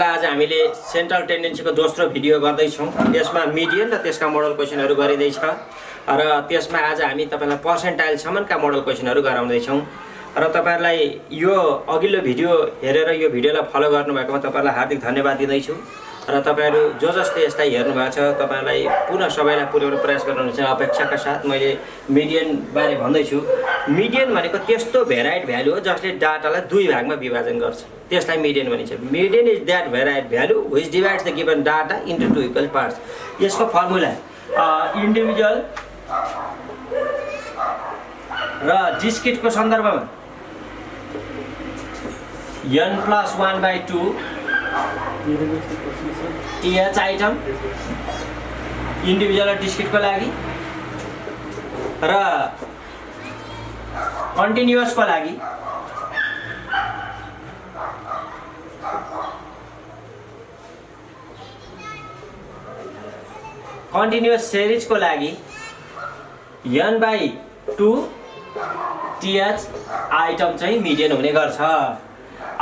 तपाईहरुलाई आज हामीले सेन्ट्रल टेन्डेन्सीको दोस्रो भिडियो गर्दै छौं। यसमा मिडियन र त्यसका मोडल क्वेशनहरु गरिँदै छ र त्यसमा आज हामी तपाईलाई पर्सेन्टाइल सम्मका मोडल क्वेशनहरु गराउँदै छौं र तपाईहरुलाई यो अघिल्लो भिडियो हेरेर यो भिडियोलाई फलो गर्नुभएकोमा तपाईहरुलाई हार्दिक धन्यवाद दिदैछु र तपाईहरु जसले यसलाई हेर्नु भएको छ तपाईहरुलाई पुनः सबैलाई पुर्याउने प्रयास गर्नुहुन्छ अपेक्षाका साथ मैले मिडियन बारे भन्दै छु। मिडियन भनेको त्यस्तो भेराइट भ्यालु हो जसले डाटालाई दुई भागमा विभाजन गर्छ, त्यसलाई मिडियन भनिन्छ। Median is that variate value which divides the given data into two equal parts. यसको फर्मुला इन्डिभिजुअल र डिस्क्रिटको सन्दर्भमा n+1/2 TH आइटम इन्डिभिजुअल र डिस्क्रिटको लागि र कन्टिन्युअसको लागि कन्टिन्युअस सिरिजको लागि n/2 TH आइटम चाहिँ मिडियन हुने गर्छ।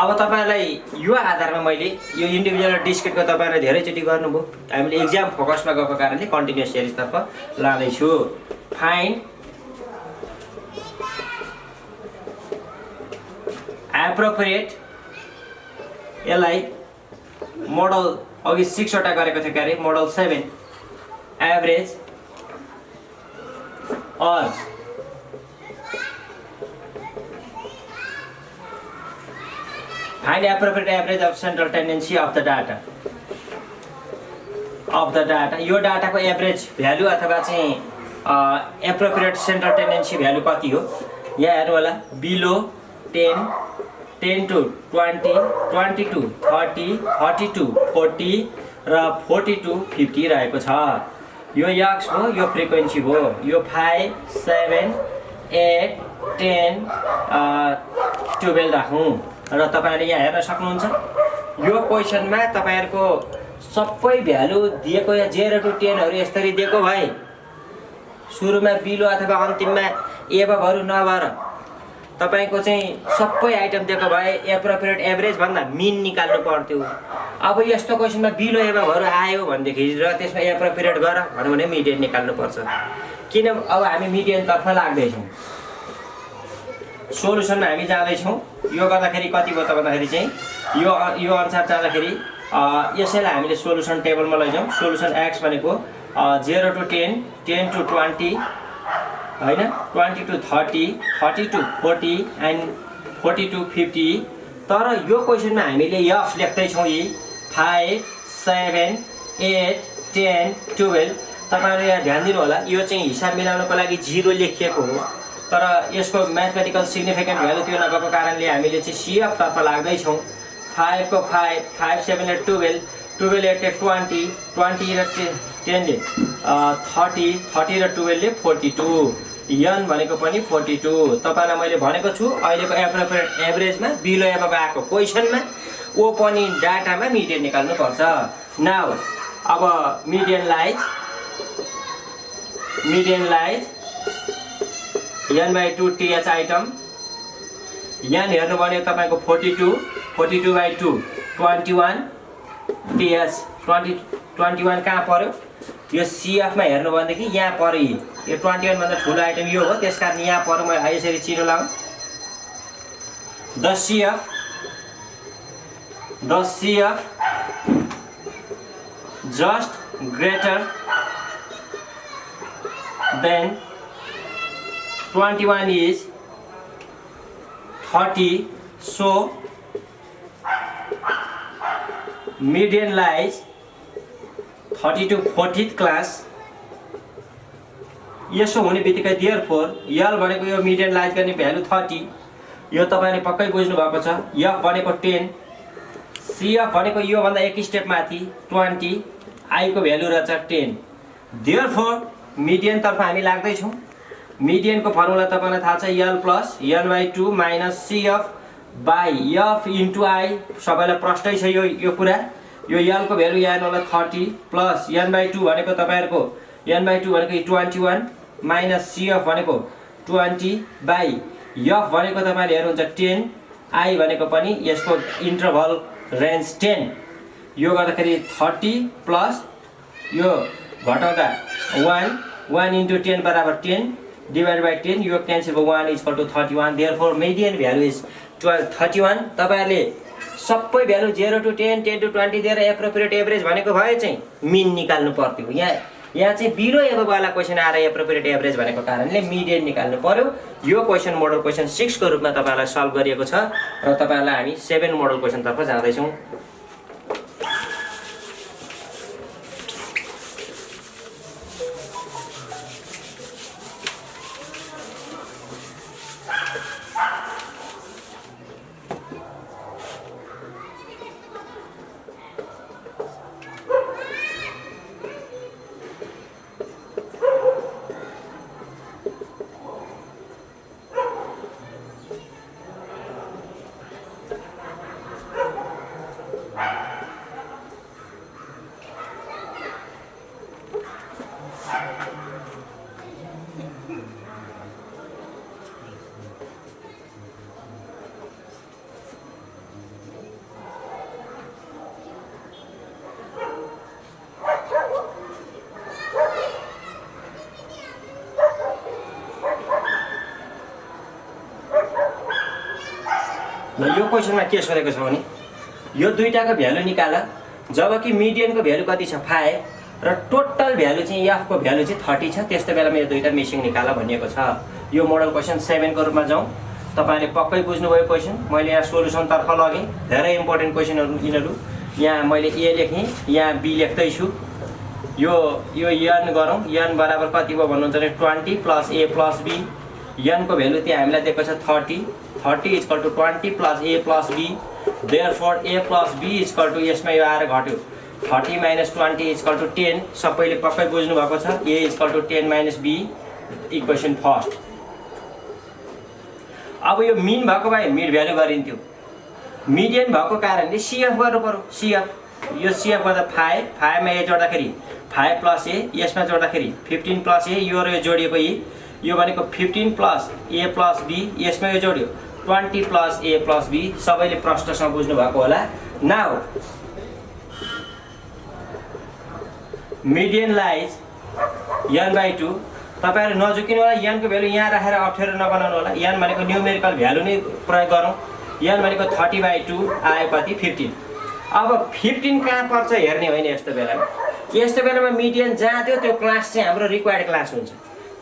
अब तपाईहरुलाई यो आधारमा मैले यो इन्डिभिजुअल र डिस्क्रिटको तपाईहरुले धेरैचोटी गर्नुभयो, हामीले एक्जाम फोकसमा गएको कारणले कन्टिन्युअस सिरिज तर्फ लाँदै छु। फाइन्ड एप्रोप्रिएट, यसलाई मोडल अघि 6 वटा गरेको थियो क्यारे, मोडल 7 एभरेज और find appropriate average of central tendency of the data यो डाटाको एभरेज भ्यालु अथवा चाहिँ एप्रोप्रिएट सेन्ट्रल टेन्डेन्सी भ्यालु कति हो यहाँ हेर्नु होला। बिलो 10 10 to 20 20 to 30 30 to 40 र 40 to 50 रहेको छ। यो यक्स हो, यो फ्रिक्वेन्सी हो, यो 5 7 8 10 12 राखौं र तपाईहरुले यहाँ हेर्न सक्नुहुन्छ। यो क्वेशनमा तपाईहरुको सबै भ्यालु दिएको या 0 to 10 हरु यसरी दिएको भए सुरुमा बिलो अथवा अन्तिममा एबभहरु नभएर तपाईको चाहिँ सबै आइटम दिएको भए एप्रोप्रिएट एभरेज भन्दा मिन निकाल्नु पर्थ्यो। अब यस्तो क्वेशनमा बिलो एबभहरु आयो भनेदेखि र त्यसमा एप्रोप्रिएट गर भन्नु भने मिडियन निकाल्नु पर्छ। किन अब हामी मिडियन तर्फ लाग्दै छौं। सोलुसनमा हामी जाँदै छौं। यो गर्दाखेरि कति भयो त भन्दाखेरि चाहिँ यो अनुसार जाँदाखेरि यसैलाई हामीले सोलुसन टेबलमा लैजाउँ। सोलुसन x भनेको 0 to 10 10 to 20 हैन 20 to 30 30 to 40 and 40 to 50। तर यो क्वेशनमा हामीले f लेख्दै छौं, यी 5 7 8 10 12। तपाईहरुले यहाँ ध्यान दिनु होला, यो चाहिँ हिसाब मिलाउनको लागि 0 लेखिएको हो तर यसको म्याथमेटिकल सिग्निफिकेन्ट भ्यालु त्यो नभएको कारणले हामीले चाहिँ CF तर्फ लाग्दै छौं। 5 को 5 5 7 8 12 12 8 20 20 र 10 ले 30 30 र 12 ले 42 n भनेको पनि 42। तपाईलाई मैले भनेको छु अहिलेको एप्रोप्रिएट एभरेजमा बिलो एबभ आएको क्वेशनमा ओ पनि डाटामा मिडियन निकाल्नु पर्छ। नाउ अब median lies n/2 TH item यहाँ हेर्नु भने तपाईको 42 42/2 21 TH 21 कहाँ पर्यो यो CF मा हेर्नु भनेदेखि यहाँ पर्यो। यो 21 भन्दा ठुलो आइटम यो हो, त्यसकारण यहाँ पर्यो। म यसरी चिनो लाउँ। The CF just greater than 21 is 30, so median lies 30 to 40th class। यसो हुने बित्तिकै therefore L भनेको यो मिडियन लाइज गर्ने भ्यालु 30, यो तपाईले पक्कै बुझ्नु भएको छ। F भनेको 10, CF भनेको यो भन्दा एक स्टेप माथि 20, I को भ्यालु रहेछ 10। therefore मिडियन तर्फ हामी लाग्दै छौं। मिडियन को फर्मुला तपाईलाई थाहा छ, L plus n/2 minus CF by F into I। सबैलाई प्रष्टै छ यो कुरा। यो L को भ्यालु यहाँ होला 30 plus n/2 भनेको तपाईहरुको n/2 भनेको 21 minus CF भनेको 20 by F भनेको तपाईले हेर्नुहुन्छ 10, I भनेको पनि यसको इन्टरभल रेन्ज 10। यो गर्दाखेरि 30 प्लस यो घटाउँदा 1 इन्टु 10 बराबर 10 डिभाइड बाई 10 यो क्यान्सल भयो 1 is equal to 31 therefore median value is 31। तपाईँहरूले सबै भ्यालु 0 to 10 10 to 20 दिएर एप्रोप्रिएट एभरेज भनेको भए चाहिँ मिन निकाल्नु पर्थ्यो। यहाँ चाहिँ बिलो एबोभवाला क्वेसन आएर एप्रोप्रिएट एभरेज भनेको कारणले मिडियन निकाल्नु पर्यो। यो क्वेसन मोडल क्वेसन 6 को रूपमा तपाईँलाई सल्भ गरिएको छ र तपाईँलाई हामी 7 मोडल क्वेसनतर्फ जाँदैछौँ। यो क्वेसनमा के सोधेको छ भने यो दुईटाको भ्यालु निकाल जबकि मिडियनको भ्यालु कति छ 5 र टोटल भ्यालु चाहिँ एफ को भ्यालु चाहिँ 30 छ त्यस्तो बेलामा यो दुईटा मिसिङ निकाल भनिएको छ। यो मोडल क्वेसन 7 को रूपमा जाउँ। तपाईले पक्कै बुझ्नुभयो क्वेसन। मैले यहाँ सोलुसन तर्फ लगे धेरै इम्पोर्टेन्ट क्वेसनहरु यिनीहरु। यहाँ मैले ए लेखेँ यहाँ बी लेख्दै छु। यो n गरौँ। n बराबर कति भयो भन्नुहुन्छ भने 20 plus a plus b। n को भ्यालु त्यहाँ हामीलाई दिएको छ 30 is equal to 20 plus a plus b देयरफोर a plus b is equal to यसमा यो आएर घट्यो 30 माइनस 20 इज इक्वल टु 10। सबैले पक्कै बुझ्नु भएको छ। a is equal to 10 minus b equation first. अब यो मिन भएको भए मिड भ्यालु गरिन्थ्यो। मिडियन भएको कारणले cf गर्नु पर्यो। cf यो cf गर्दा 5 मा a जोड्दाखेरि 5 प्लस a यसमा जोड्दाखेरि 15 प्लस a यो र यो जोडिएको यो भनेको 15 प्लस a प्लस b यसमा यो जोड्यो 20 प्लस a प्लस b। सबैले प्रश्नसँग बुझ्नु भएको होला। Now median lies n/2। तपाईहरु नझुकिनु होला। n को भ्यालु यहाँ राखेर अप्ठ्यारो नबनाउनु होला। n भनेको न्युमेरिकल भ्यालु नै प्रयोग गरौँ। n भनेको 30/2 आयो कति 15। अब 15 कहाँ पर्छ हेर्ने होइन। यस्तो बेलामा मिडियन जहाँ थियो त्यो क्लास चाहिँ हाम्रो रिक्वायर्ड क्लास हुन्छ।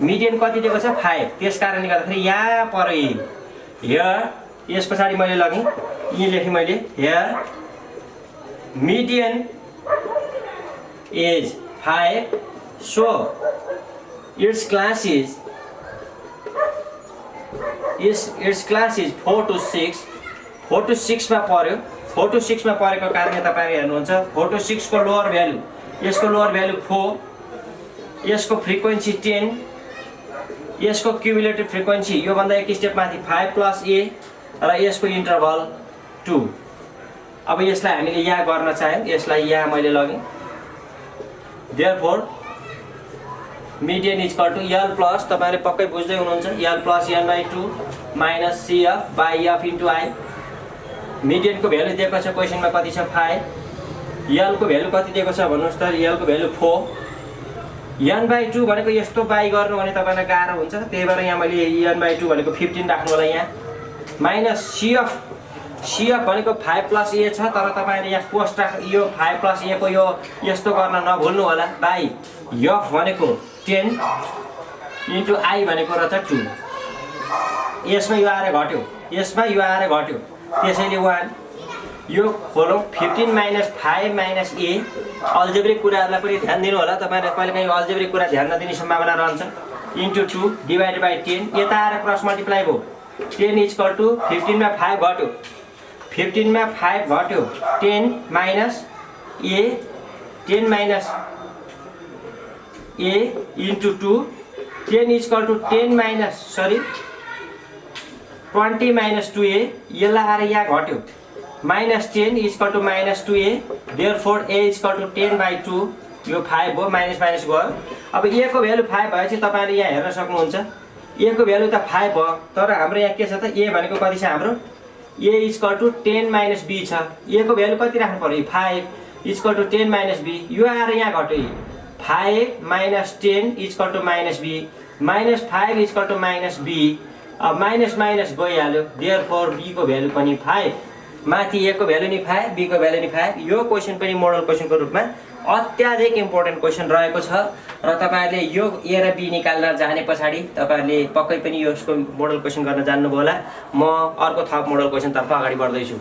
मिडियन कति दिएको छ 5। त्यसकारणले गर्दाखेरि यहाँ पर्यो हियर। यस पछाडि मैले लगेँ यी लेखेँ मैले here median is 5 so it's class is 4 to 6। 4 to 6 मा पर्यो। 4 to 6 मा परेको कारणले तपाईहरु हेर्नुहुन्छ 4 to 6 को लोअर भ्यालु यसको लोअर भ्यालु 4 यसको फ्रिक्वेन्सी 10 यसको क्युमुलेटिभ फ्रिक्वेन्सी यो भन्दा एक स्टेप माथि 5 प्लस a र यसको इन्टरभल 2। अब यसलाई हामीले यहाँ गर्न चाह्यौं। यसलाई यहाँ मैले लगे therefore median is equal to l plus तपाईहरुले पक्कै बुझ्दै हुनुहुन्छ l plus n/2 minus cf by f into i। Median को भ्यालु दिएको छ क्वेशनमा कति छ 5। l को भ्यालु कति दिएको छ भन्नुस् त l को भ्यालु 4। n/2 भनेको यस्तो बाइ गर्नु भने तपाईलाई गाह्रो हुन्छ। त्यही भएर यहाँ मैले n/2 भनेको 15 राख्नु होला यहाँ माइनस cf भनेको 5 प्लस a छ तर तपाईले यहाँ पोस्ट यो 5 प्लस a को यो यस्तो गर्न नभुल्नु होला बाइ f भनेको 10 इन्टु i भनेको रहेछ 2। यसमा यो आएर घट्यो त्यसैले 1 यो खोलौं 15 माइनस 5 माइनस a। अल्जेब्रिक कुराहरुलाई पनि ध्यान दिनु होला। तपाईहरुले कहिलेकाहीँ अल्जेब्रिक कुरा ध्यान नदिने सम्भावना रहन्छ। इन्टु 2 डिवाइडेड बाइ 10 यता आएर क्रस मल्टिप्लाई भयो 10 इज इक्वल टु 15 मा 5 घट्यो 15 मा 5 घट्यो 10 minus a 10 minus a into 2 10 is equal to 10 minus 20 minus 2a यसलाई आएर यहाँ घट्यो minus 10 is equal to minus 2a therefore a is equal to 10/2 यो 5 भयो माइनस माइनस गयो। अब a को भ्यालु 5 भएपछि तपाईले यहाँ हेर्न सक्नुहुन्छ a को भ्यालु त 5 भयो तर हाम्रो यहाँ के छ त a भनेको कति छ हाम्रो a is equal to 10 minus b छ। a को भ्यालु कति राख्नु पर्यो 5 इक्वल टु 10 माइनस बी, यो आएर यहाँ घट्यो 5 minus 10 equal to minus B, minus 5 equal to minus B, अब माइनस माइनस गइहाल्यो, देयरफोर बी को भ्यालु पनि 5, माथि ए को भ्यालु नि 5, बी को भ्यालु नि 5। यो क्वेसन पनि मोडल क्वेसनको रूपमा अत्याधिक इम्पोर्टेन्ट क्वेसन रहेको छ र तपाईहरुले यो ए र बी निकाल्न जाने पछाडि तपाईहरुले पक्कै पनि यसको मोडल क्वेसन गर्न जान्नुभयो होला। म अर्को थप मोडल क्वेसन तर्फ अगाडि बढ्दै छु।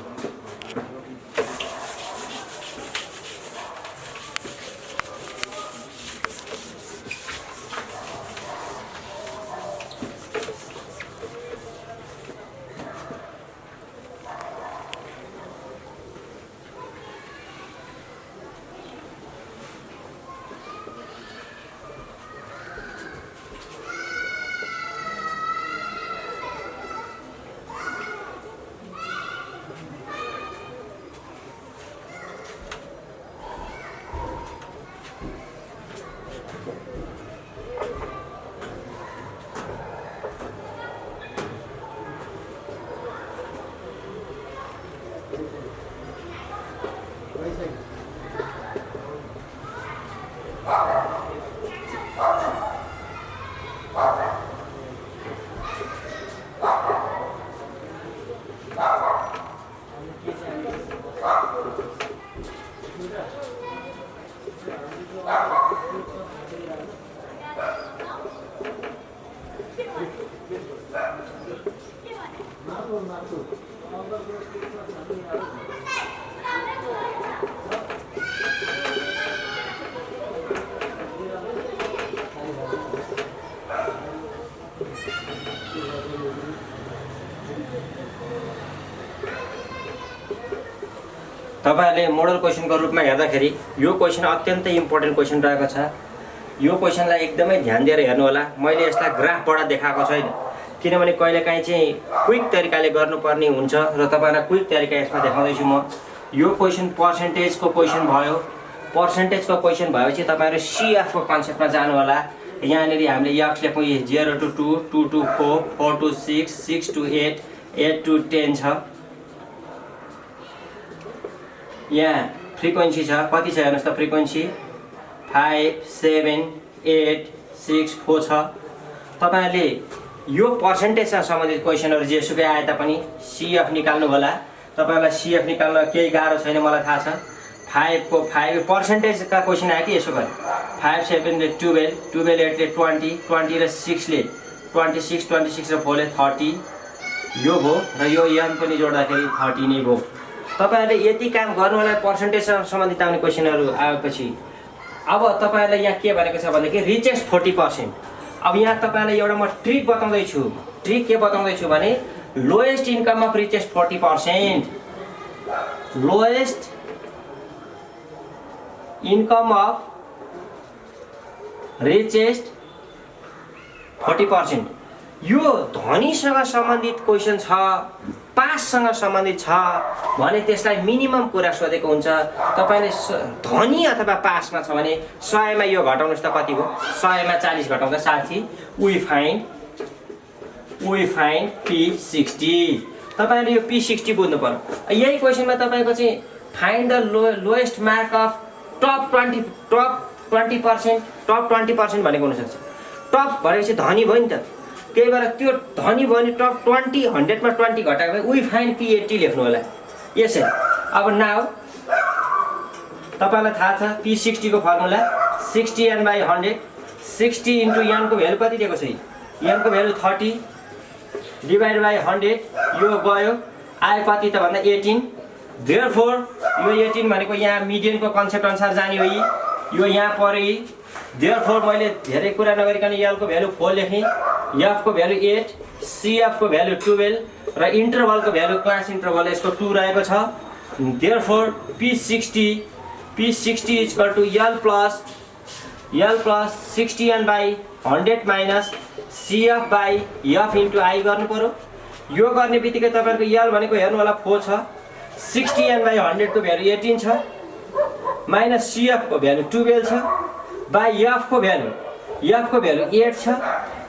तपाईहरुले मोडल क्वेसनको रूपमा हेर्दाखेरि यो क्वेसन अत्यन्तै इम्पोर्टेन्ट क्वेसन रहेको छ। यो क्वेसनलाई एकदमै ध्यान दिएर हेर्नु होला। मैले यसलाई ग्राफबाट देखाएको छैन किनभने कहिलेकाहीँ चाहिँ क्विक तरिकाले गर्नुपर्ने हुन्छ र तपाईहरुलाई क्विक तरिका यसमा देखाउँदैछु म। यो क्वेसन पर्सेन्टेजको क्वेसन भयो। पर्सेन्टेजको क्वेसन भएपछि तपाईहरु सीएफ को कन्सेप्टमा जानु होला। यहाँनेरि हामीले एक्स लेखौँ 0 to 2, 2 to 4, 4 to 6, 6 to 8, 8 to 10 छ। यहाँ फ्रिक्वेन्सी छ, कति छ हेर्नुस् त फ्रिक्वेन्सी 5 7 8 6 4 छ। तपाईहरुले यो पर्सेन्टेजसँग सम्बन्धित क्वेसनहरु जेसुकै आए तापनि सीएफ निकाल्नु होला। तपाईहरुलाई सीएफ निकाल्न केही गाह्रो छैन, मलाई थाहा छ। 5 को 5 पर्सेन्टेजका क्वेसन आयो कि यसो गरे 5 7 ले 12, 12 8 ले 20, 20 र 6 ले 26, 26 र 4 ले 30 यो भयो र यो एम पनि जोड्दाखेरि 30 नै भयो। तपाईहरुले यति काम गर्नु होला पर्सेन्टेजसँग सम्बन्धित आउने क्वेसनहरु आएपछि। अब तपाईहरुलाई यहाँ के भनेको छ भन्दाखेरि रिचेस्ट 40%। अब यहाँ तपाईहरुलाई एउटा म ट्रिक बताउँदै छु। ट्रिक के बताउँदै छु भने lowest income of richest 40%, lowest income of richest 40%। यो धनीसँग सम्बन्धित क्वेसन छ, पाससँग सम्बन्धित छ भने त्यसलाई मिनिमम कुरा सोधेको हुन्छ। तपाईले धनी अथवा पासमा छ भने 100 मा यो घटाउनुस् त कति भयो? 100 मा 40 घटाउँदा साथी वी फाइन्ड P60। तपाईले यो P60 बुझ्नु पर्यो। यही क्वेसनमा तपाईको चाहिँ find the lowest mark of top 20% भनेको हुन सक्छ। टप भनेपछि धनी भयो नि त, त्यही भएर त्यो धनी भयो नि टप 20 100 मा 20 घटाएको भए वी फाइन्ड P80 लेख्नु होला यसरी। अब नाउ तपाईलाई थाहा छ P60 को फर्मुला 60n/100, 60 इन्टु n को भ्यालु कति दिएको छ? n को भ्यालु 30 डिभाइड बाइ 100 यो गयो आयो कति त भन्दा 18। देयरफोर यो 18 भनेको यहाँ मिडियनको कन्सेप्ट अनुसार जाने हो, यो यहाँ पर्यो। देयरफोर मैले धेरै कुरा नगरिकन l को भ्यालु 4 लेखेँ, f को भ्यालु 8, cf को भ्यालु 12 र इन्टरभलको भ्यालु क्लास इन्टरभल यसको 2 रहेको छ। Therefore P60 equal to l plus 60n/100 minus cf by f into i गर्नु पर्यो। यो गर्ने बित्तिकै तपाईहरुको l भनेको हेर्नु होला 4 छ, 60n/100 को भ्यालु 18 छ, माइनस cf को भ्यालु 12 छ, बाइ f को भ्यालु 8 छ,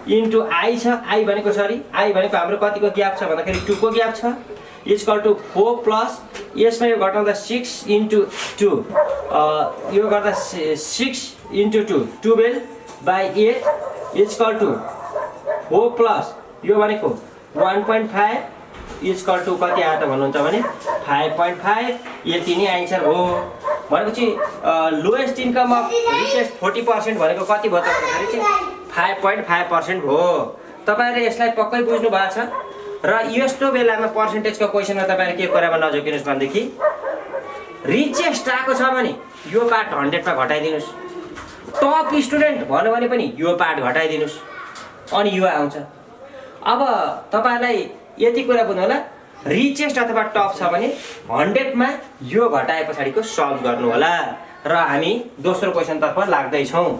इन्टु i छ। i भनेको हाम्रो कतिको ग्याप छ भन्दाखेरि 2 को ग्याप छ। इक्वल टु 4 प्लस यसमा यो घटाउँदा 6 इन्टु 2 यो गर्दा 6 इन्टु 2 12/8 इक्वल टु 4 प्लस यो भनेको 1.5 इक्वल टु कति आयो त भन्नुहुन्छ भने 5.5 यति नै आन्सर हो। भनेपछि लोएस्ट इन्कम अफ रिचेस्ट 40% भनेको कति भयो त भन्दाखेरि चाहिँ 5.5% हो। तपाईँहरूले यसलाई पक्कै बुझ्नु भएको छ र यस्तो बेलामा पर्सेन्टेजको क्वेसनमा तपाईँले के कुरामा नझोकिनुहोस् भनेदेखि रिचेस्ट आएको छ भने यो पार्ट 100 मा घटाइदिनुहोस्, टप स्टुडेन्ट भन्यो भने पनि यो पार्ट घटाइदिनुहोस् अनि यो आउँछ। अब तपाईँलाई यति कुरा बुझ्नु होला, रिचेस्ट अथवा टप छ भने 100 मा यो घटाए पछाडिको सल्भ गर्नु होला र हामी दोस्रो क्वेसनतर्फ लाग्दैछौँ।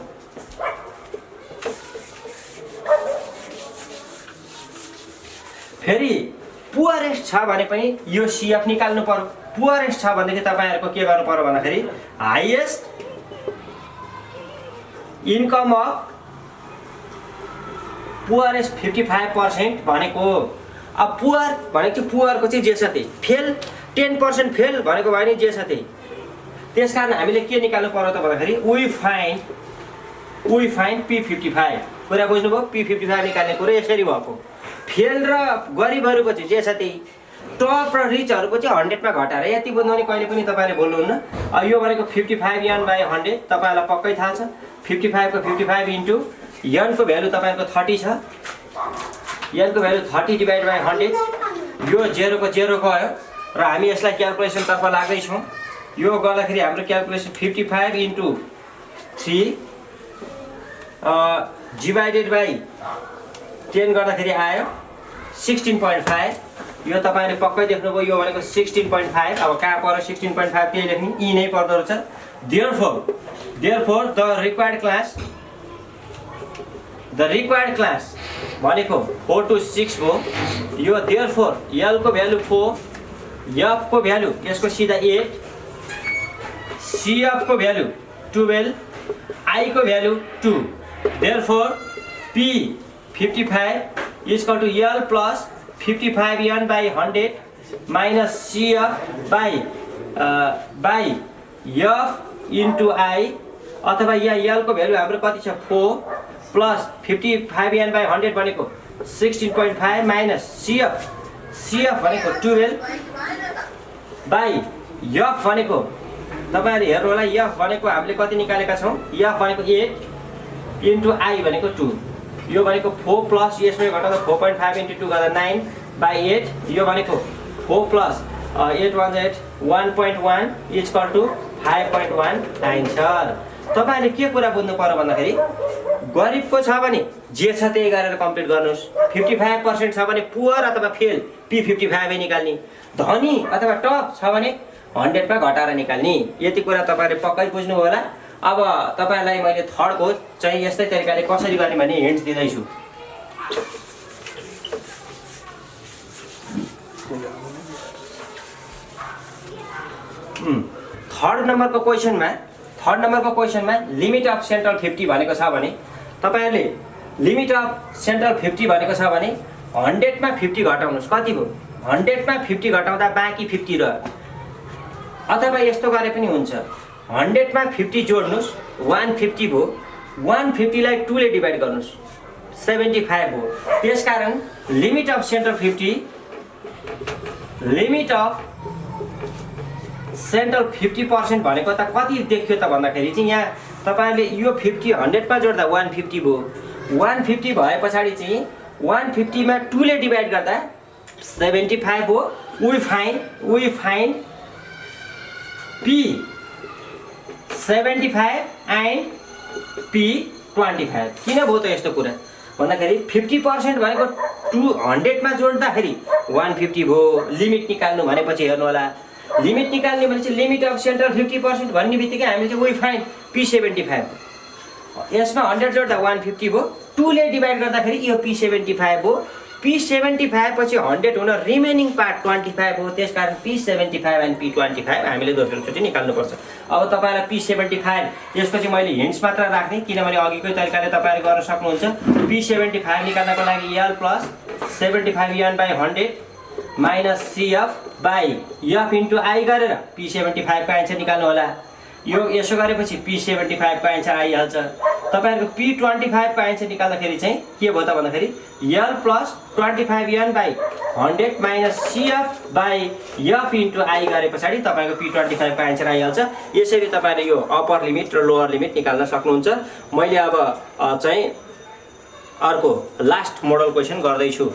फेरि पुअरेस्ट छ भने पनि यो सिएफ निकाल्नु पर्यो। पुअरेस्ट छ भनेदेखि तपाईँहरूको के गर्नु पर्यो भन्दाखेरि हाइएस्ट इन्कम अफ पुअरेस्ट 55% भनेको अब पुअर भनेको चाहिँ पुअरको चाहिँ जे छ त्यही, फेल 10% फेल भनेको भयो नि जे छ त्यही। त्यसकारण हामीले के निकाल्नु पर्यो त भन्दाखेरि वी फाइन्ड P55। कुरा बुझ्नुभयो? P55 निकाल्ने कुरो यसरी भएको। फेल र गरिबहरूको चाहिँ जे छ त्यही, टप र रिचहरूको चाहिँ 100 मा घटाएर यति बुझ्नु भने कहिले पनि तपाईँले बोल्नुहुन्न। यो भनेको 55n/100 तपाईँलाई पक्कै थाहा छ। 55 को 55 इन्टु n को भ्यालु तपाईँको 30 छ, n को भ्यालु 30 डिभाइड बाई 100 यो 0 को 0 गयो र हामी यसलाई क्यालकुलेसनतर्फ लाग्दैछौँ। यो गर्दाखेरि हाम्रो क्यालकुलेसन 55 इन्टु 3 डिभाइडेड बाई 10 गर्दाखेरि आयो 16.5। यो तपाईँले पक्कै देख्नुभयो, यो भनेको 16.5। अब कहाँ पर्यो 16.5 त्यही लेख्ने, यी नै पर्दो रहेछ। देयरफोर द रिक्वायर्ड क्लास भनेको 4 to 6 भयो। यो देयरफोर L को भ्यालु 4, F को भ्यालु यसको सिधा 8, CF को भ्यालु 12, I को value 2। Therefore P55 equal to L plus 55n/100 minus CF by F into I, अथवा यहाँ L को भ्यालु हाम्रो कति छ 4 प्लस 55n/100 भनेको 16.5 माइनस CF भनेको 12 बाई F भनेको तपाईँहरूले हेर्नु होला, F भनेको हामीले कति निकालेका छौँ, F भनेको 8 इन्टु I भनेको 2। यो भनेको 4 प्लस यसमै घटाउँदा 4.5 इन्टु 2 गर्दा 9 बाई 8। यो भनेको 4 प्लस 8 1 1.1 इक्वल टु 5.1 आन्सर। तपाईँले के कुरा बुझ्नु पर्यो भन्दाखेरि गरिबको छ भने जे छ त्यही गरेर कम्प्लिट गर्नुहोस्। 55% छ भने पुअर अथवा फेल P55 निकाल्ने, धनी अथवा टप छ भने 100 मा घटाएर निकाल्ने। यति कुरा तपाईँले पक्कै बुझ्नु होला। अब तपाईँलाई मैले थर्डको चाहिँ यस्तै तरिकाले कसरी गर्ने भन्ने हिन्ट्स दिँदैछु। थर्ड नम्बरको क्वेसनमा लिमिट अफ सेन्ट्रल 50 भनेको छ भने तपाईँहरूले लिमिट अफ सेन्ट्रल 50 भनेको छ भने 100 मा 50 घटाउनुहोस्। कति भयो? 100 मा 50 घटाउँदा बाँकी 50 रह्यो। अथवा यस्तो गरे पनि हुन्छ, 100 मा 50 जोड्नुहोस् 150 भयो, 150 लाई 2 ले डिभाइड गर्नुहोस् 75 भयो। त्यसकारण लिमिट अफ सेन्ट्रल 50% भनेको त कति देखियो त भन्दाखेरि चाहिँ यहाँ तपाईँहरूले यो 50 100 मा जोड्दा 150 भयो। 150 भए पछाडि चाहिँ 150 मा 2 ले डिभाइड गर्दा 75 भयो। We find P75 and P25। किन भयो त यस्तो कुरा भन्दाखेरि 50% भनेको 200 मा जोड्दाखेरि 150 भयो। लिमिट निकाल्नु भनेपछि हेर्नु होला, लिमिट निकाल्ने भनेपछि लिमिट अफ सेन्ट्रल 50% भन्ने बित्तिकै हामीले चाहिँ वी फाइन्ड P75। यसमा 100 जोड्दा 150 भयो, 2 ले डिभाइड गर्दाखेरि यो P75 भयो। P75 पछि 100 हुन रिमेनिङ पार्ट 25 हो। त्यसकारण P75 एन्ड P25 हामीले दोस्रोचोटि निकाल्नुपर्छ। अब तपाईँलाई P75 यसको चाहिँ मैले हिन्ट्स मात्र राख्ने, किनभने अघिकै तरिकाले तपाईँले गर्न सक्नुहुन्छ। P75 निकाल्नको लागि L plus 75n/100 minus सिएफ by F into I गरेर P75 को एन्सर निकाल्नु होला। यो यसो गरेपछि P75 को एन्सर आइहाल्छ। तपाईहरुको P25 को एन्सर निकाल्दाखेरि चाहिँ के भयो त भन्दाखेरि L plus 25N by 100 minus CF by F into I गरे पछाडि तपाईको P25 को एन्सर आइहाल्छ। यसरी तपाईले यो अप्पर लिमिट र लोअर लिमिट निकाल्न सक्नुहुन्छ। मैले अब चाहिँ अर्को लास्ट मोडल क्वेशन गर्दै छु।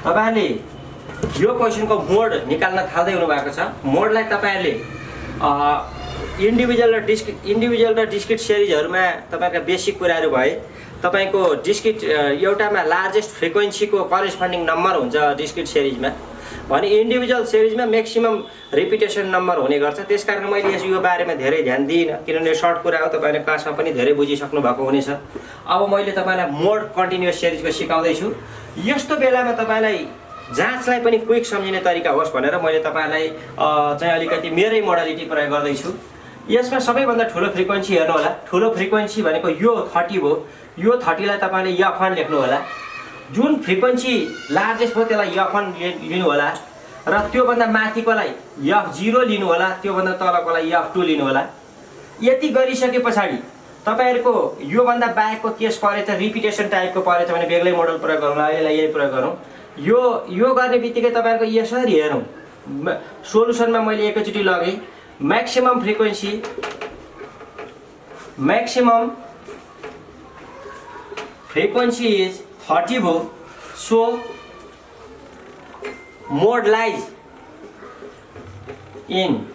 तपाईहरुले यो क्वेशनको मोड निकाल्न थाल्दै हुनु भएको छ। मोडलाई तपाईहरुले इन्डिभिजुअल र डिस्क्रिट सिरिजहरुमा तपाईहरुका बेसिक कुराहरु भए तपाईको डिस्क्रिट एउटामा लार्जेस्ट फ्रिक्वेन्सीको करेस्पोन्डिङ नम्बर हुन्छ डिस्क्रिट सिरिजमा, भने इन्डिभिजुअल सिरिजमा म्याक्सिमम रिपिटेसन नम्बर हुने गर्छ। त्यसकारण मैले यो बारेमा धेरै ध्यान दिइन किनभने सर्ट कुरा हो, तपाईले क्लासमा पनि धेरै बुझिसक्नु भएको हुनेछ। अब मैले तपाईलाई मोड कन्टिन्युअस सिरिजको सिकाउँदै छु। यस्तो बेलामा तपाईलाई जाँचलाई पनि क्विक सम्झिने तरिका होस् भनेर मैले तपाईलाई चाहिँ अलिकति मेरै मोडालिटी प्रयोग गर्दै छु। यसमा सबैभन्दा ठुलो फ्रिक्वेन्सी हेर्नु होला। ठुलो फ्रिक्वेन्सी भनेको यो 30 हो। यो 30 लाई तपाईले F1 लेख्नु होला। जुन फ्रिक्वेन्सी लार्जेस्ट हो त्यसलाई F1 लिनु होला र त्यो भन्दा माथिकोलाई F0 लिनु होला, त्यो भन्दा तलकोलाई F2 लिनु होला। यति गरिसके पछाडि तपाईहरुको यो भन्दा बाहेकको केस परेछ, रिपिटेसन टाइपको परेछ भने बेग्लै मोडल प्रयोग गरौँला। यसलाई यही प्रयोग गरौँ। यो गर्ने बित्तिकै तपाईहरुको यसरी हेरौँ। सोलुसनमा मैले एकैचोटी लगे मैक्सिमम फ्रिक्वेन्सी इज 30 हो। So mode lies in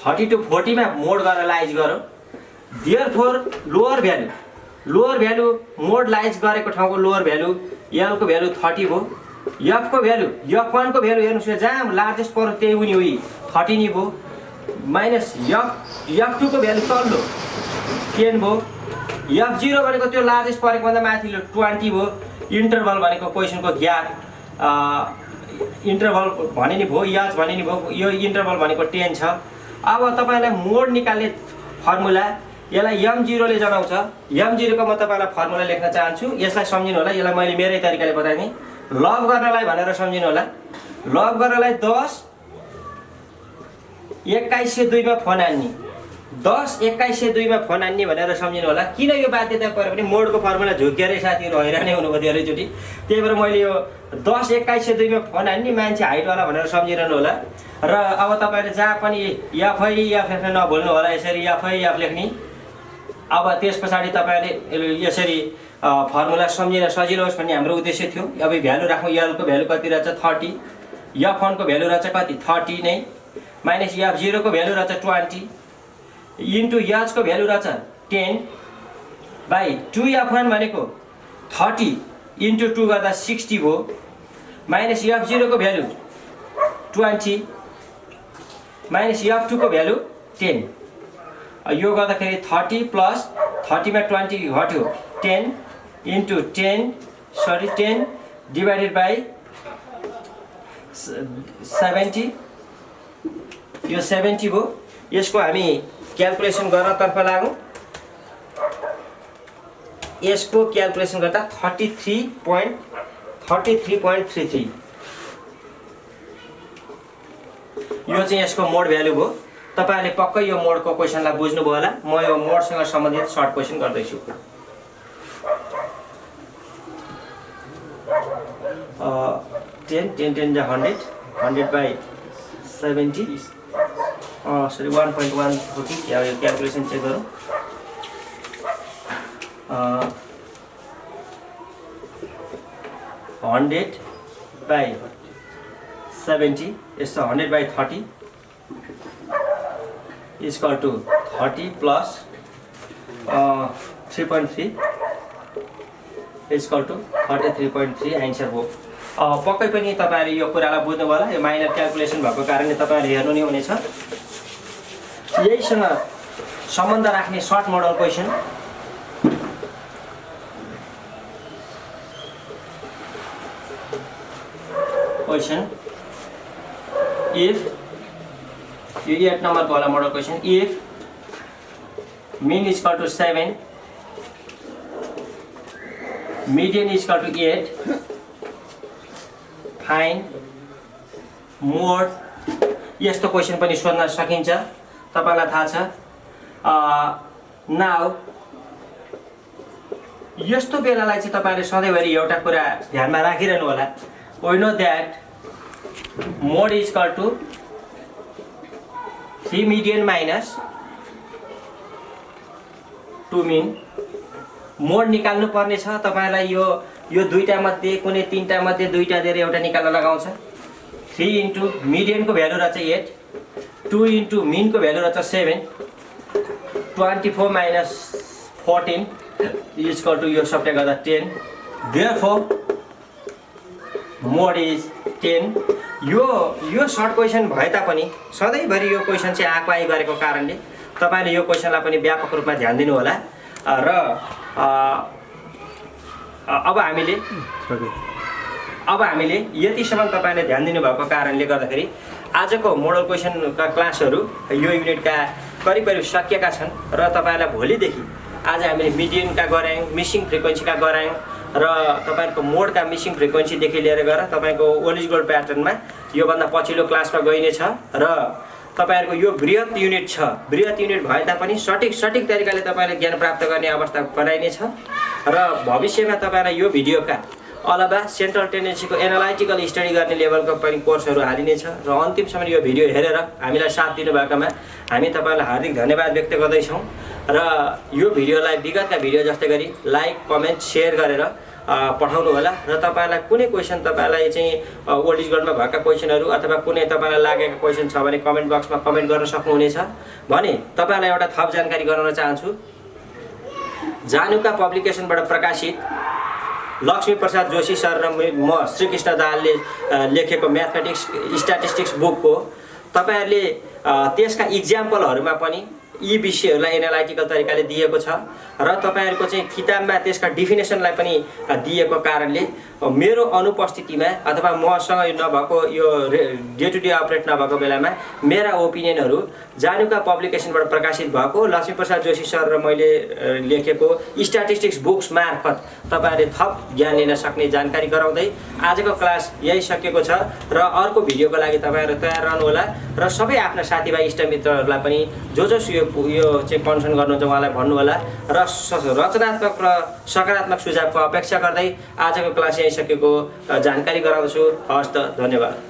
30 to 40 में मोड गरेर लाइज गरौँ। देयरफोर लोअर भ्यालु मोड लाइज गरेको ठाउँको लोअर भ्यालु L को भ्यालु 30 हो। F को भ्यालु F1 को भ्यालु हेर्नुस्, जहाँ लार्जेस्ट पर्यो त्यही उनी हुई 30 नि भयो। माइनस F2 को भ्यालु तल्लो 10 भयो। F0 भनेको त्यो लार्जेस्ट परेको भन्दा माथिल्लो 20 भयो। इन्टरभल भनेको क्वेशनको ग्याप, इन्टरभल भने नि भयो, याज भने नि भयो। यो इन्टरभल भनेको 10 छ। अब तपाईलाई मोड निकाल्ने फर्मुला यसलाई M0 ले जनाउँछ। M0 को म तपाईलाई फर्मुला लेख्न चाहन्छु। यसलाई सम्झिनु होला। यसलाई मैले मेरै तरिकाले बताएँ। लभ गर्नलाई भनेर सम्झिनु होला। लभ गर्नलाई 10 2102 मा फोन हान्ने, 10 2102 मा फोन हान्ने भनेर सम्झिनु होला। किन यो बाध्यता पर्यो भने मोडको फर्मुला झुकेरै साथीहरु हैरानै हुनुभयो धेरैचोटी। त्यही भएर मैले यो 10 2102 मा फोन हान्ने मान्छे हाइटवाला भनेर सम्झिरहनु होला। र अब तपाईले जहाँ पनि एफ लेख्न नभुल्नु होला। यसरी एफ लेख्ने। अब त्यस पछाडि तपाईले यसरी फर्मुला सम्झिन सजिलो होस् भन्ने हाम्रो उद्देश्य थियो। अब भ्यालु राखौँ। L को भ्यालु कति रहेछ 30, F1 को भ्यालु रहेछ कति 30 नै, माइनस F0 को भ्यालु रहेछ 20 इन्टु H को भ्यालु रहेछ 10 बाई 2F1 भनेको 30 इन्टु 2 गर्दा 60 भयो। माइनस F0 को भ्यालु 20 माइनस F2 को भ्यालु 10। यो गर्दाखेरि 30 प्लस 30 मा 20 घट्यो 10 इन्टु 10 डिभाइडेड बाई 70। यो 70 भयो। यसको हामी क्याल्कुलेसन गर्न तर्फ लागौँ। यसको क्याल्कुलेसन गर्दा 33.33 यो चाहिँ यसको मोड भ्यालु भयो। तपाईहरुले पक्कै यो मोडको क्वेशनलाई बुझ्नुभयो होला। म यो मोडसँग सम्बन्धित सर्ट क्वेशन गर्दै छु। 10 जा 100 बाई 70 सरी 1.1 हो कि क्या, यो क्याल्कुलेसन चेक गरौँ। 100 बाई 70 यस्तो 100/30 equal to 30 plus 3.3 equal to 33.3 answer हो। पक्कै पनि तपाईँहरूले यो कुरालाई बुझ्नुभयो होला। यो माइनर क्यालकुलेसन भएको कारणले तपाईँहरूले हेर्नु नै हुनेछ। यहीसँग सम्बन्ध राख्ने सर्ट मोडल क्वेसन इफ यो 8 नम्बरको होला model question. If mean equal to 7 median equal to 8 fine mode यस्तो क्वेसन पनि सोध्न सकिन्छ। तपाईँलाई थाहा छ। नाउ यस्तो बेलालाई चाहिँ तपाईँले सधैँभरि एउटा कुरा ध्यानमा राखिरहनु होला। We know that mode equal to 3 median minus 2 mean. Mode निकाल्नु पर्ने छ। तपाईँलाई यो दुईटा मध्ये कुनै तीनटा मध्ये दुईटा दिएर एउटा निकाल्न लगाउँछ। 3 इन्टु मिडियनको भ्यालु रहेछ 8, 2 इन्टु मिनको भ्यालु रहेछ 7, 24 माइनस 14 इक्वल टु यो सबले गर्दा 10। Therefore mode is 10। यो सर्ट क्वेसन भए तापनि सधैँभरि यो क्वेसन चाहिँ आकवाई गरेको कारणले तपाईँले यो क्वेसनलाई पनि व्यापक रूपमा ध्यान दिनु होला। र अब हामीले यतिसम्म तपाईँले ध्यान दिनुभएको कारणले गर्दाखेरि आजको मोडल क्वेसनका क्लासहरू यो युनिटका करिब सकिएका छन्। र तपाईँलाई भोलिदेखि आज हामीले मिडियनका गऱ्यौँ, मिसिङ फ्रिक्वेन्सीका गऱ्यौँ र तपाईँहरूको मोडका मिसिङ फ्रिक्वेन्सीदेखि लिएर गएर तपाईँको ओरिजिनल प्याटर्नमा योभन्दा पछिल्लो क्लासमा गइनेछ। र तपाईँहरूको यो बृहत युनिट छ। बृहत युनिट भए तापनि सठिक तरिकाले तपाईँले ज्ञान प्राप्त गर्ने अवस्था बनाइनेछ। र भविष्यमा तपाईँलाई यो भिडियोका अलावा सेन्ट्रल टेन्डेन्सीको एनालाइटिकल स्टडी गर्ने लेभलको पनि कोर्सहरू हालिनेछ। र अन्तिमसम्म यो भिडियो हेरेर हामीलाई साथ दिनुभएकोमा हामी तपाईँलाई हार्दिक धन्यवाद व्यक्त गर्दैछौँ। र यो भिडियोलाई विगतका भिडियो जस्तै गरी लाइक, कमेन्ट, सेयर गरेर पठाउनु होला। र तपाईँलाई कुनै क्वेसन तपाईँलाई चाहिँ ओल्ड इज गोल्डमा भएका क्वेसनहरू अथवा कुनै तपाईँलाई लागेको क्वेसन छ भने कमेन्ट बक्समा कमेन्ट गर्न सक्नुहुनेछ। भने तपाईँलाई एउटा थप जानकारी गराउन चाहन्छु। जानुका पब्लिकेसनबाट प्रकाशित लक्ष्मीप्रसाद जोशी सर र म श्रीकृष्ण दाहालले लेखेको म्याथमेटिक्स स्ट्याटिस्टिक्स बुकको तपाईँहरूले त्यसका इक्जाम्पलहरूमा पनि यी विषयहरूलाई एनालाइटिकल तरिकाले दिएको छ। र तपाईँहरूको चाहिँ किताबमा त्यसका डिफिनेसनलाई पनि दिएको कारणले मेरो अनुपस्थितिमा अथवा मसँग नभएको यो डे टु डे अपरेट नभएको बेलामा मेरा ओपिनियनहरू जानुका पब्लिकेसनबाट प्रकाशित भएको लक्ष्मीप्रसाद जोशी सर र मैले लेखेको स्ट्याटिस्टिक्स बुक्स मार्फत तपाईँहरूले थप ज्ञान लिन सक्ने जानकारी गराउँदै आजको क्लास यही सकिएको छ। र अर्को भिडियोको लागि तपाईँहरू तयार रहनुहोला। र सबै आफ्ना साथीभाइ इष्टमित्रहरूलाई पनि जो यो चाहिँ कन्सर्न गर्नुहुन्छ उहाँलाई भन्नु होला। र रचनात्मक र सकारात्मक सुझावको अपेक्षा गर्दै आजको क्लास यही सकेको जानकारी गराउँछु। हवस् त, धन्यवाद।